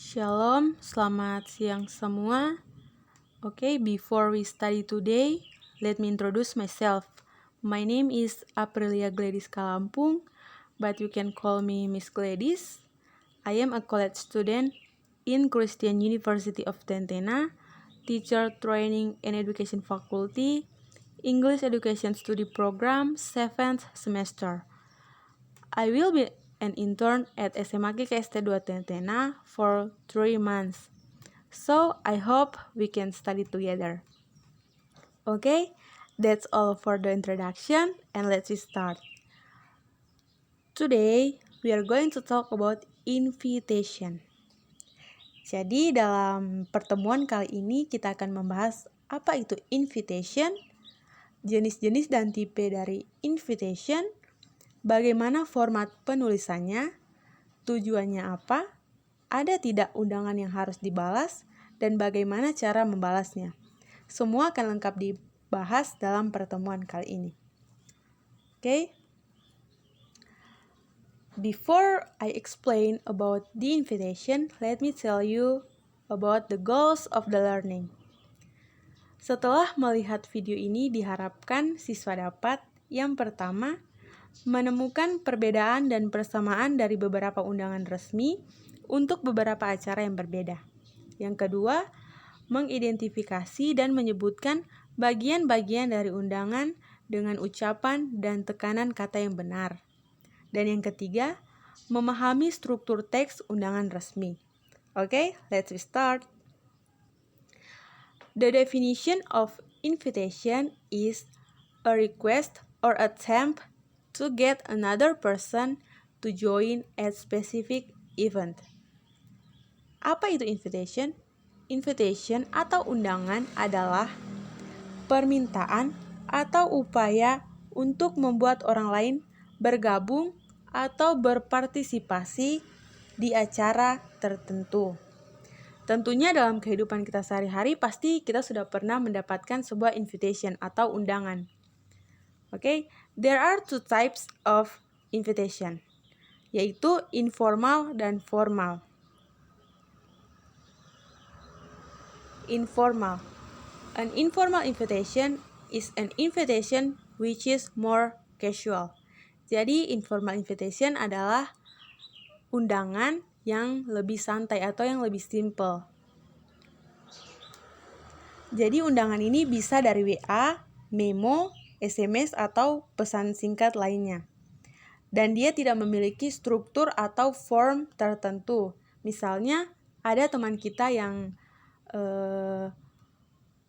Shalom, selamat siang semua. Before we study today, let me introduce myself. My name is Aprilia Gladys Kalampung, but you can call me Miss Gladys. I am a college student in Christian University of Tentena, Teacher Training and Education Faculty, English Education Study Program, 7th semester. I will be an intern at SMA GKST 2 Tentena for 3 months. So, I hope we can study together. That's all for the introduction and let's start. Today, we are going to talk about invitation. Jadi, dalam pertemuan kali ini kita akan membahas apa itu invitation, jenis-jenis dan tipe dari invitation, bagaimana format penulisannya, tujuannya apa, ada tidak undangan yang harus dibalas, dan bagaimana cara membalasnya. Semua akan lengkap dibahas dalam pertemuan kali ini. Before I explain about the invitation, let me tell you about the goals of the learning. Setelah melihat video ini, diharapkan siswa dapat yang pertama, menemukan perbedaan dan persamaan dari beberapa undangan resmi untuk beberapa acara yang berbeda. Yang kedua, mengidentifikasi dan menyebutkan bagian-bagian dari undangan dengan ucapan dan tekanan kata yang benar. Dan yang ketiga, memahami struktur teks undangan resmi. Let's start. The definition of invitation is a request or attempt to get another person to join a specific event. Apa itu invitation? Invitation atau undangan adalah permintaan atau upaya untuk membuat orang lain bergabung atau berpartisipasi di acara tertentu. Tentunya dalam kehidupan kita sehari-hari pasti kita sudah pernah mendapatkan sebuah invitation atau undangan. There are two types of invitation, yaitu informal dan formal. Informal. An informal invitation is an invitation which is more casual. Jadi informal invitation adalah undangan yang lebih santai atau yang lebih simple. Jadi undangan ini bisa dari WA, memo, SMS, atau pesan singkat lainnya. Dan dia tidak memiliki struktur atau form tertentu. Misalnya ada teman kita yang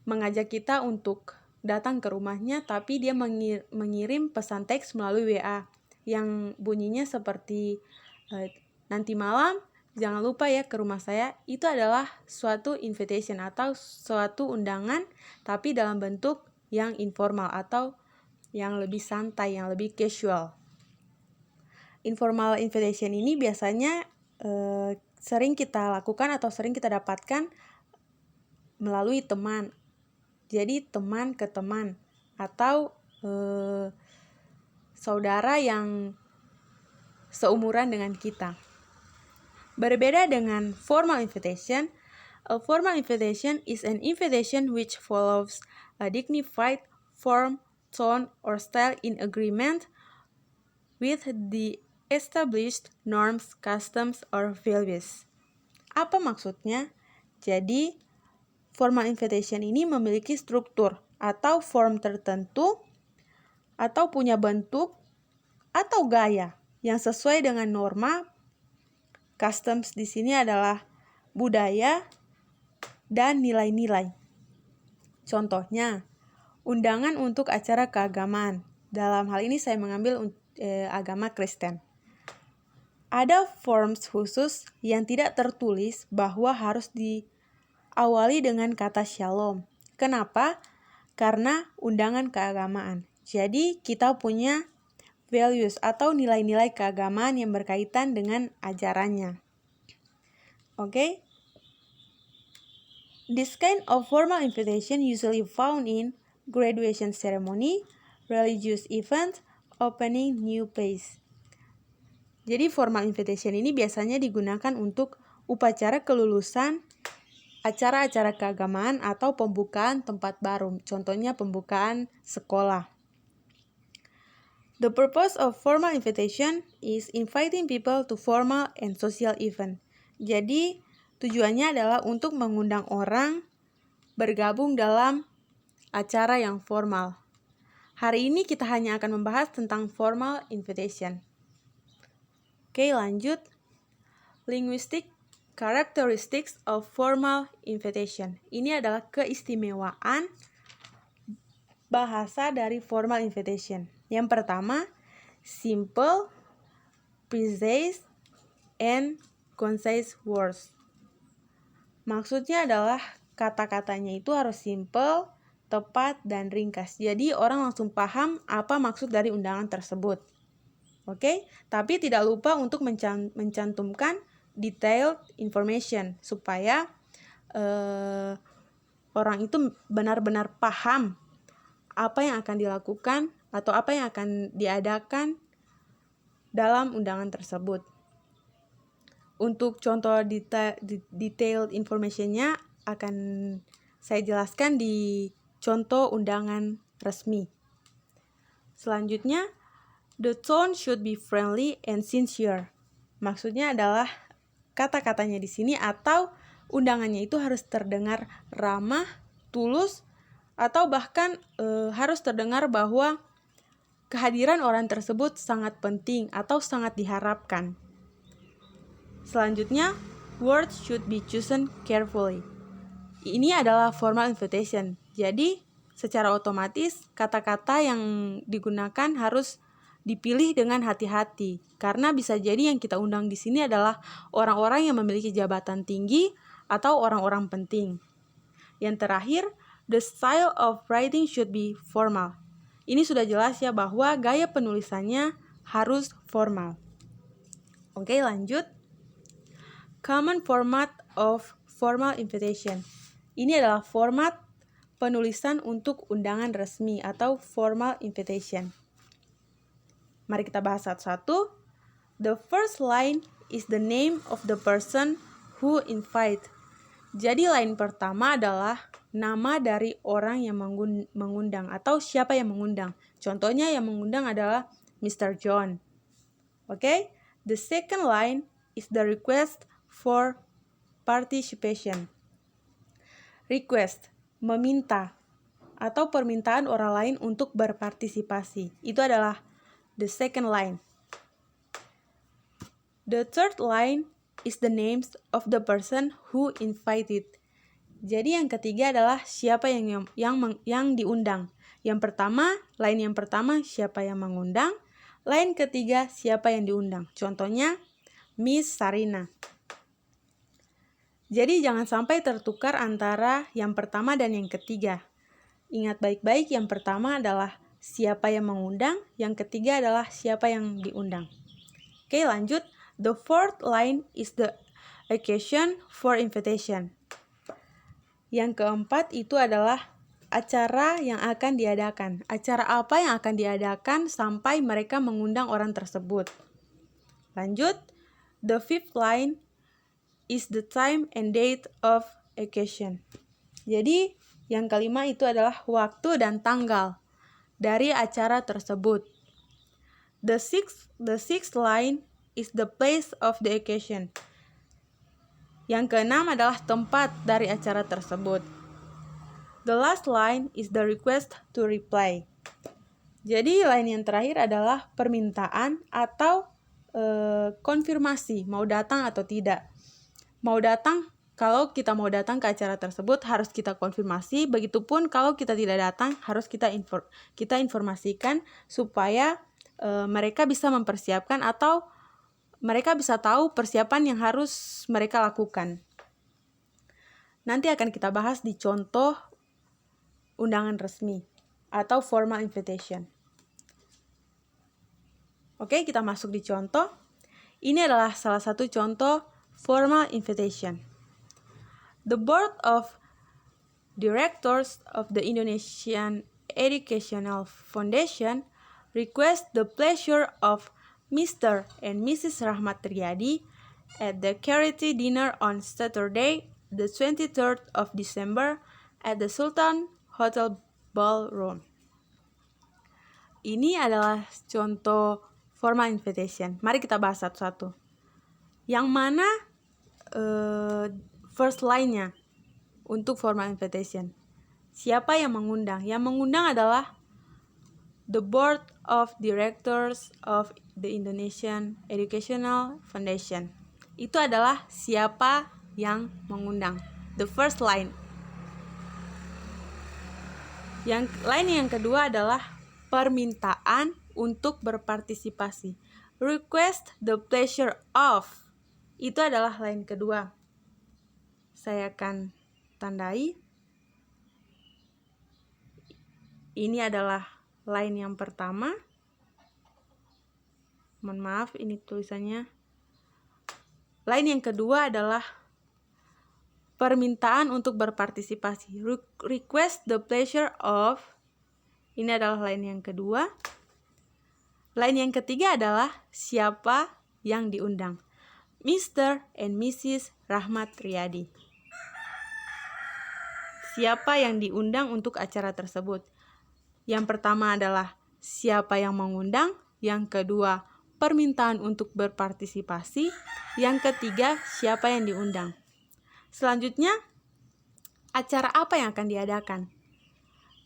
mengajak kita untuk datang ke rumahnya, tapi dia mengirim pesan teks melalui WA yang bunyinya seperti nanti malam jangan lupa ya ke rumah saya. Itu adalah suatu invitation atau suatu undangan, tapi dalam bentuk yang informal atau yang lebih santai, yang lebih casual. Informal invitation ini biasanya sering kita lakukan atau sering kita dapatkan melalui teman. Jadi teman ke teman atau saudara yang seumuran dengan kita. Berbeda dengan formal invitation, a formal invitation is an invitation which follows a dignified form, tone, or style in agreement with the established norms, customs, or values. Apa maksudnya? Jadi, formal invitation ini memiliki struktur atau form tertentu atau punya bentuk atau gaya yang sesuai dengan norma. Customs di sini adalah budaya dan nilai-nilai. Contohnya, undangan untuk acara keagamaan. Dalam hal ini saya mengambil agama Kristen. Ada forms khusus yang tidak tertulis bahwa harus diawali dengan kata shalom. Kenapa? Karena undangan keagamaan. Jadi kita punya values atau nilai-nilai keagamaan yang berkaitan dengan ajarannya. This kind of formal invitation usually found in graduation ceremony, religious event, opening new place. Jadi formal invitation ini biasanya digunakan untuk upacara kelulusan, acara-acara keagamaan, atau pembukaan tempat baru. Contohnya pembukaan sekolah. The purpose of formal invitation is inviting people to formal and social event. Jadi, tujuannya adalah untuk mengundang orang bergabung dalam acara yang formal. Hari ini kita hanya akan membahas tentang formal invitation. Oke, lanjut. Linguistic characteristics of formal invitation. Ini adalah keistimewaan bahasa dari formal invitation. Yang pertama, simple, precise, and concise words. Maksudnya adalah kata-katanya itu harus simple, tepat, dan ringkas. Jadi orang langsung paham apa maksud dari undangan tersebut. Oke? Tapi tidak lupa untuk mencantumkan detailed information supaya orang itu benar-benar paham apa yang akan dilakukan atau apa yang akan diadakan dalam undangan tersebut. Untuk contoh detailed information-nya akan saya jelaskan di contoh undangan resmi. Selanjutnya, the tone should be friendly and sincere. Maksudnya adalah kata-katanya di sini atau undangannya itu harus terdengar ramah, tulus, atau bahkan harus terdengar bahwa kehadiran orang tersebut sangat penting atau sangat diharapkan. Selanjutnya, words should be chosen carefully. Ini adalah formal invitation. Jadi, secara otomatis kata-kata yang digunakan harus dipilih dengan hati-hati karena bisa jadi yang kita undang di sini adalah orang-orang yang memiliki jabatan tinggi atau orang-orang penting. Yang terakhir, the style of writing should be formal. Ini sudah jelas ya bahwa gaya penulisannya harus formal. Oke, lanjut. Common format of formal invitation. Ini adalah format penulisan untuk undangan resmi atau formal invitation. Mari kita bahas satu-satu. The first line is the name of the person who invite. Jadi line pertama adalah nama dari orang yang mengundang atau siapa yang mengundang. Contohnya yang mengundang adalah Mr. John. Okay? The second line is the request for participation. Request, meminta atau permintaan orang lain untuk berpartisipasi. Itu adalah the second line. The third line is the names of the person who invited. Jadi yang ketiga adalah siapa yang diundang. Line yang pertama siapa yang mengundang, line ketiga siapa yang diundang. Contohnya Miss Sarina. Jadi jangan sampai tertukar antara yang pertama dan yang ketiga. Ingat baik-baik, yang pertama adalah siapa yang mengundang, yang ketiga adalah siapa yang diundang. Oke, lanjut. The fourth line is the occasion for invitation. Yang keempat itu adalah acara yang akan diadakan. Acara apa yang akan diadakan sampai mereka mengundang orang tersebut. Lanjut, the fifth line is the time and date of occasion. Jadi, yang kelima itu adalah waktu dan tanggal dari acara tersebut. The sixth line is the place of the occasion. Yang keenam adalah tempat dari acara tersebut. The last line is the request to reply. Jadi line yang terakhir adalah permintaan atau konfirmasi mau datang atau tidak. Kalau kita mau datang ke acara tersebut harus kita konfirmasi. Begitupun kalau kita tidak datang harus kita informasikan supaya mereka bisa mempersiapkan atau mereka bisa tahu persiapan yang harus mereka lakukan. Nanti akan kita bahas di contoh undangan resmi atau formal invitation. Oke, kita masuk di contoh. Ini adalah salah satu contoh formal invitation. The Board of Directors of the Indonesian Educational Foundation request the pleasure of Mr. and Mrs. Rahmat Riyadi at the charity dinner on Saturday, the 23rd of December at the Sultan Hotel Ballroom. Ini adalah contoh formal invitation. Mari kita bahas satu-satu. Yang mana first line-nya untuk formal invitation? Siapa yang mengundang? Yang mengundang adalah the Board of Directors of the Indonesian Educational Foundation. Itu adalah siapa yang mengundang. The first line. Yang line yang kedua adalah permintaan untuk berpartisipasi. Request the pleasure of. Itu adalah line kedua. Saya akan tandai. Ini adalah line yang pertama. Mohon maaf, ini tulisannya. Line yang kedua adalah permintaan untuk berpartisipasi. Request the pleasure of. Ini adalah line yang kedua. Line yang ketiga adalah siapa yang diundang. Mr. and Mrs. Rahmat Riyadi. Siapa yang diundang untuk acara tersebut? Yang pertama adalah siapa yang mengundang. Yang kedua, permintaan untuk berpartisipasi. Yang ketiga, siapa yang diundang. Selanjutnya, acara apa yang akan diadakan?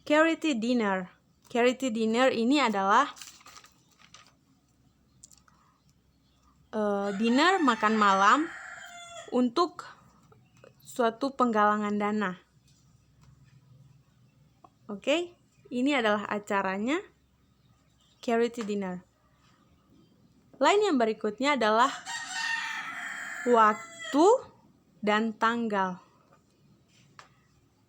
Charity dinner. Charity dinner ini adalah dinner makan malam untuk suatu penggalangan dana. Oke, ini adalah acaranya, charity dinner. Line yang berikutnya adalah waktu dan tanggal.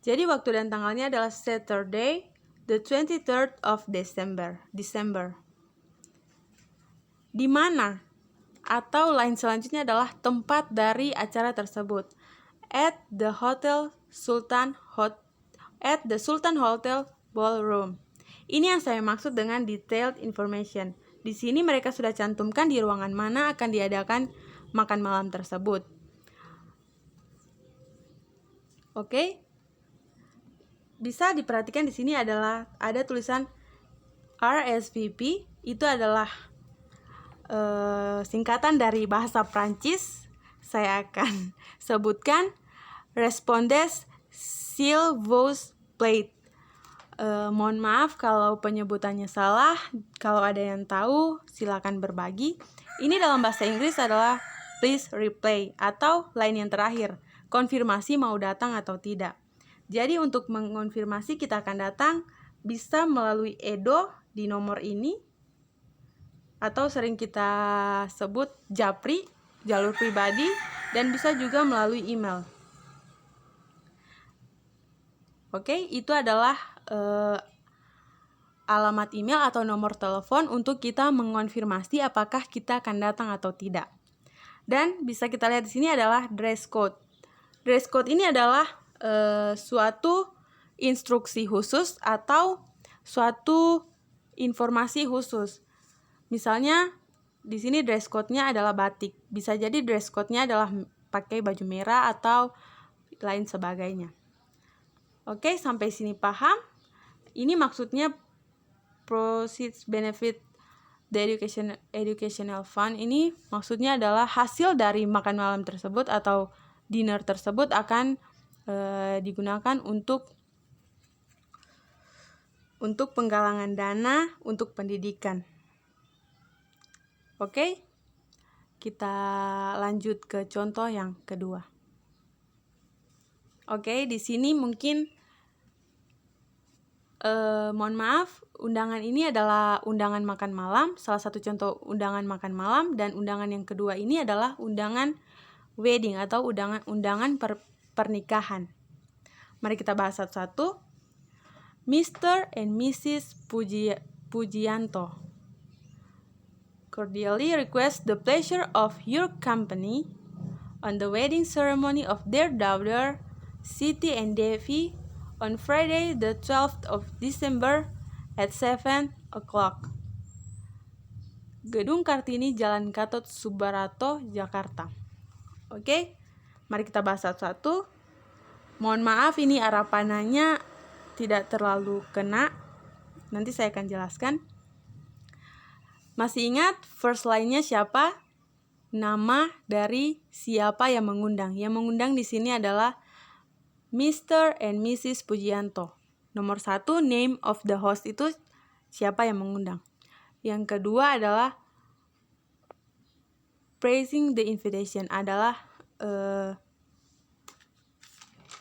Jadi waktu dan tanggalnya adalah Saturday, the 23rd of December. Di mana? Atau line selanjutnya adalah tempat dari acara tersebut. At the Sultan Hotel Ballroom. Ini yang saya maksud dengan detailed information. Di sini mereka sudah cantumkan di ruangan mana akan diadakan makan malam tersebut. Oke. Bisa diperhatikan di sini adalah ada tulisan RSVP. Itu adalah singkatan dari bahasa Prancis. Saya akan sebutkan Respondes s'il vous plaît. Mohon maaf kalau penyebutannya salah. Kalau ada yang tahu, silakan berbagi. Ini dalam bahasa Inggris adalah please reply atau line yang terakhir, konfirmasi mau datang atau tidak. Jadi untuk mengonfirmasi kita akan datang bisa melalui Edo di nomor ini, atau sering kita sebut Japri, jalur pribadi, dan bisa juga melalui email. Oke, itu adalah alamat email atau nomor telepon untuk kita mengonfirmasi apakah kita akan datang atau tidak. Dan bisa kita lihat di sini adalah dress code. Dress code ini adalah suatu instruksi khusus atau suatu informasi khusus. Misalnya di sini dress code-nya adalah batik. Bisa jadi dress code-nya adalah pakai baju merah atau lain sebagainya. Oke, sampai sini paham? Ini maksudnya proceeds benefit the educational fund. Ini maksudnya adalah hasil dari makan malam tersebut atau dinner tersebut akan digunakan untuk penggalangan dana untuk pendidikan. Oke, kita lanjut ke contoh yang kedua. Oke, di sini mungkin mohon maaf, undangan ini adalah undangan makan malam, salah satu contoh undangan makan malam, dan undangan yang kedua ini adalah undangan wedding atau undangan pernikahan. Mari kita bahas satu-satu. Mr. and Mrs. Pujianto cordially request the pleasure of your company on the wedding ceremony of their daughter, Siti and Devi, on Friday the 12th of December at 7 o'clock. Gedung Kartini, Jalan Gatot Subroto, Jakarta. Oke, mari kita bahas satu-satu. Mohon maaf ini arah panahnya tidak terlalu kena. Nanti saya akan jelaskan. Masih ingat first line-nya siapa? Nama dari siapa yang mengundang. Yang mengundang di sini adalah Mr. and Mrs. Pujianto. Nomor 1, name of the host itu siapa yang mengundang. Yang kedua adalah praising the invitation adalah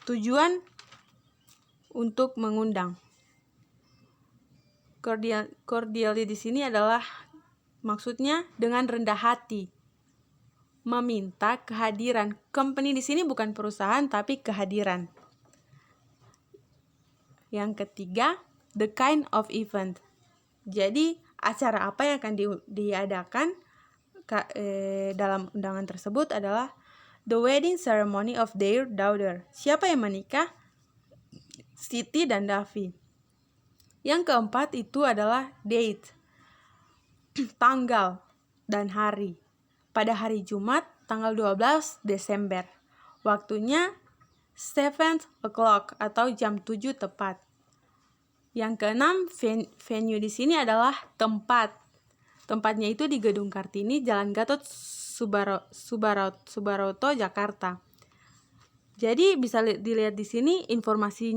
tujuan untuk mengundang. Cordially di sini adalah maksudnya dengan rendah hati meminta kehadiran. Company di sini bukan perusahaan tapi kehadiran. Yang ketiga, the kind of event. Jadi acara apa yang akan diadakan dalam undangan tersebut adalah the wedding ceremony of their daughter. Siapa yang menikah? Siti dan Davi. Yang keempat itu adalah date, tanggal dan hari. Pada hari Jumat, tanggal 12 Desember. Waktunya 7 o'clock atau jam 7 tepat. Yang keenam, venue di sini adalah tempat. Tempatnya itu di Gedung Kartini, Jalan Gatot Subroto, Jakarta. Jadi bisa dilihat di sini informasi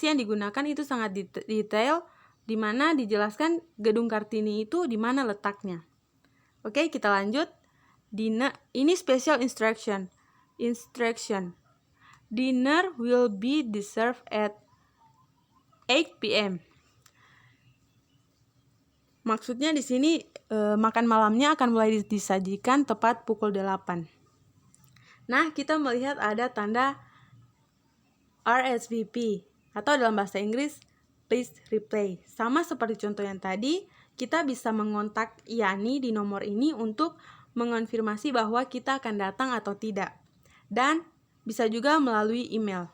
yang digunakan itu sangat detail, di mana dijelaskan Gedung Kartini itu di mana letaknya. Oke, kita lanjut. Ini special instruction. Dinner will be served at 8 p.m. Maksudnya di sini makan malamnya akan mulai disajikan tepat pukul 8. Nah, kita melihat ada tanda RSVP atau dalam bahasa Inggris please reply. Sama seperti contoh yang tadi, kita bisa mengontak Yani di nomor ini untuk mengonfirmasi bahwa kita akan datang atau tidak. Dan bisa juga melalui email.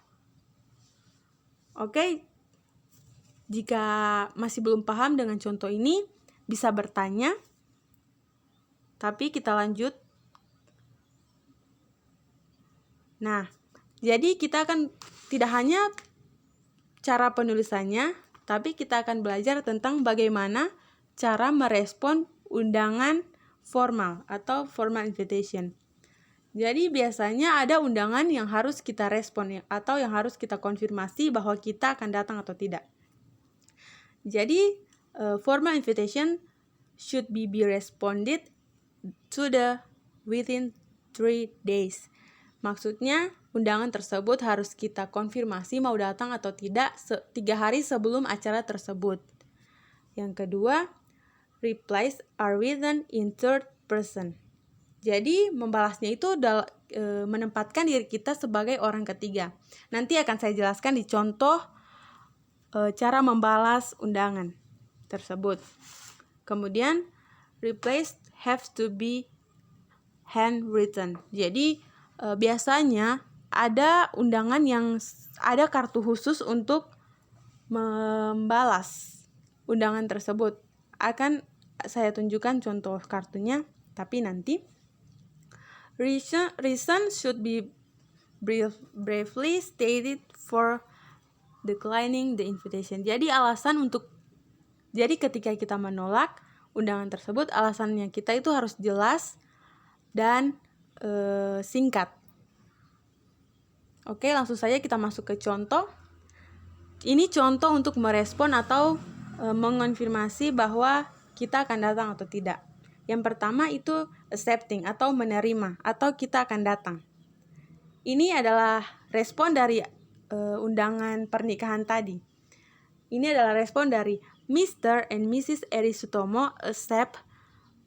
Oke, jika masih belum paham dengan contoh ini, bisa bertanya. Tapi kita lanjut. Nah, jadi kita akan tidak hanya cara penulisannya, tapi kita akan belajar tentang bagaimana cara merespon undangan formal atau formal invitation. Jadi biasanya ada undangan yang harus kita respon atau yang harus kita konfirmasi bahwa kita akan datang atau tidak. Jadi formal invitation should be responded to within 3 days. Maksudnya undangan tersebut harus kita konfirmasi mau datang atau tidak 3 hari sebelum acara tersebut. Yang kedua, replies are written in third person. Jadi membalasnya itu menempatkan diri kita sebagai orang ketiga. Nanti akan saya jelaskan di contoh cara membalas undangan tersebut. Kemudian replies have to be handwritten. Jadi biasanya ada undangan yang ada kartu khusus untuk membalas undangan tersebut. Akan saya tunjukkan contoh kartunya, tapi nanti. Reason should be briefly stated for declining the invitation. Jadi ketika kita menolak undangan tersebut, alasannya kita itu harus jelas dan singkat. Oke, langsung saja kita masuk ke contoh. Ini contoh untuk merespon atau mengonfirmasi bahwa kita akan datang atau tidak. Yang pertama itu accepting atau menerima atau kita akan datang. Ini adalah respon dari undangan pernikahan tadi. Ini adalah respon dari Mr. and Mrs. Eri Sutomo accept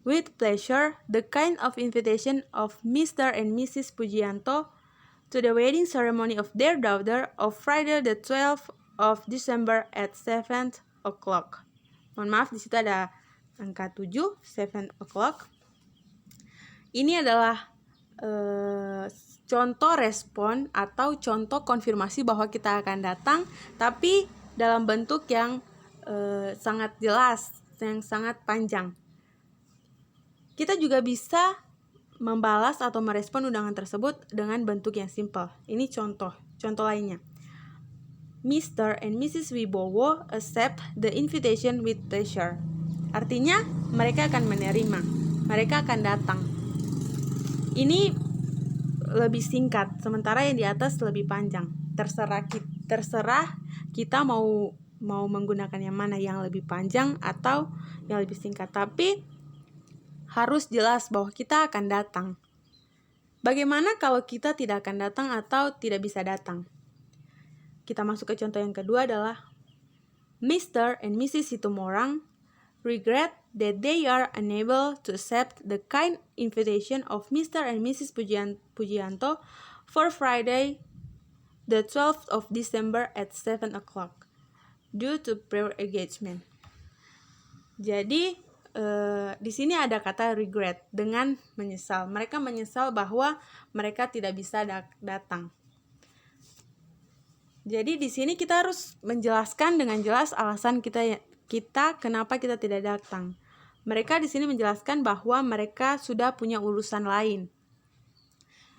with pleasure the kind of invitation of Mr. and Mrs. Pujianto to the wedding ceremony of their daughter of Friday the 12th of December at 7 o'clock. Mohon maaf, di situ ada angka 7, 7 o'clock. Ini adalah contoh respon atau contoh konfirmasi bahwa kita akan datang, tapi dalam bentuk yang sangat jelas, yang sangat panjang. Kita juga bisa membalas atau merespon undangan tersebut dengan bentuk yang simpel. Ini contoh lainnya. Mr. and Mrs. Wibowo accept the invitation with pleasure. Artinya, mereka akan menerima, mereka akan datang. Ini lebih singkat, sementara yang di atas lebih panjang. Terserah kita mau menggunakan yang mana, yang lebih panjang atau yang lebih singkat. Tapi harus jelas bahwa kita akan datang. Bagaimana kalau kita tidak akan datang atau tidak bisa datang? Kita masuk ke contoh yang kedua adalah Mr. and Mrs. Situmorang regret that they are unable to accept the kind invitation of Mr. and Mrs. Pujianto for Friday, the 12th of December at 7 o'clock due to prior engagement. Jadi di sini ada kata regret, dengan menyesal. Mereka menyesal bahwa mereka tidak bisa datang. Jadi di sini kita harus menjelaskan dengan jelas alasan kita kenapa kita tidak datang. Mereka di sini menjelaskan bahwa mereka sudah punya urusan lain.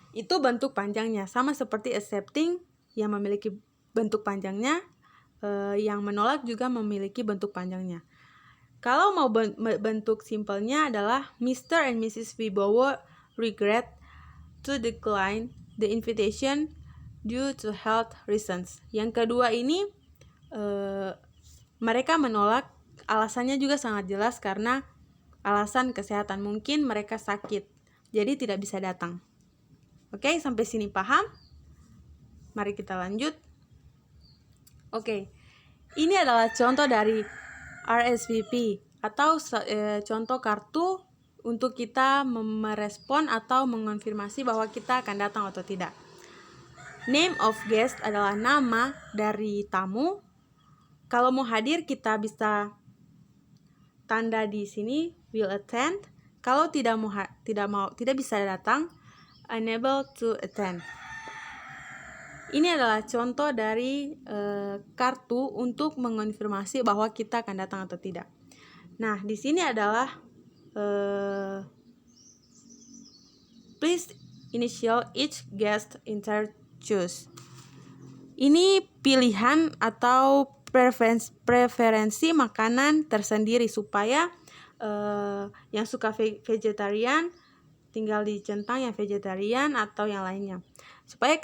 Itu bentuk panjangnya, sama seperti accepting yang memiliki bentuk panjangnya, yang menolak juga memiliki bentuk panjangnya. Kalau mau bentuk simpelnya adalah Mr. and Mrs. Wibowo regret to decline the invitation due to health reasons. Yang kedua ini mereka menolak, alasannya juga sangat jelas karena alasan kesehatan. Mungkin mereka sakit, jadi tidak bisa datang. Oke, sampai sini paham? Mari kita lanjut. Oke, ini adalah contoh dari RSVP atau contoh kartu untuk kita merespon atau mengonfirmasi bahwa kita akan datang atau tidak. Name of guest adalah nama dari tamu. Kalau mau hadir kita bisa tanda di sini will attend. Kalau tidak bisa datang, unable to attend. Ini adalah contoh dari kartu untuk mengonfirmasi bahwa kita akan datang atau tidak. Nah, di sini adalah please initial each guest choose. Ini pilihan atau preferensi makanan tersendiri supaya yang suka vegetarian tinggal dicentang yang vegetarian atau yang lainnya. Supaya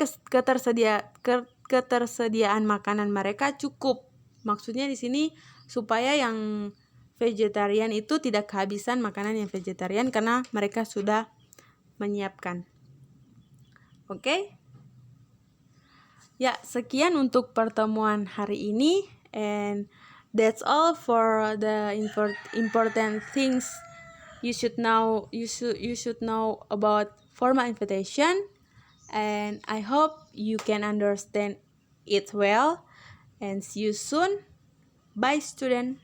ketersediaan makanan mereka cukup. Maksudnya di sini supaya yang vegetarian itu tidak kehabisan makanan yang vegetarian karena mereka sudah menyiapkan. Oke? Ya, sekian untuk pertemuan hari ini, and that's all for the important things you should know about formal invitation, and I hope you can understand it well, and see you soon. Bye, student.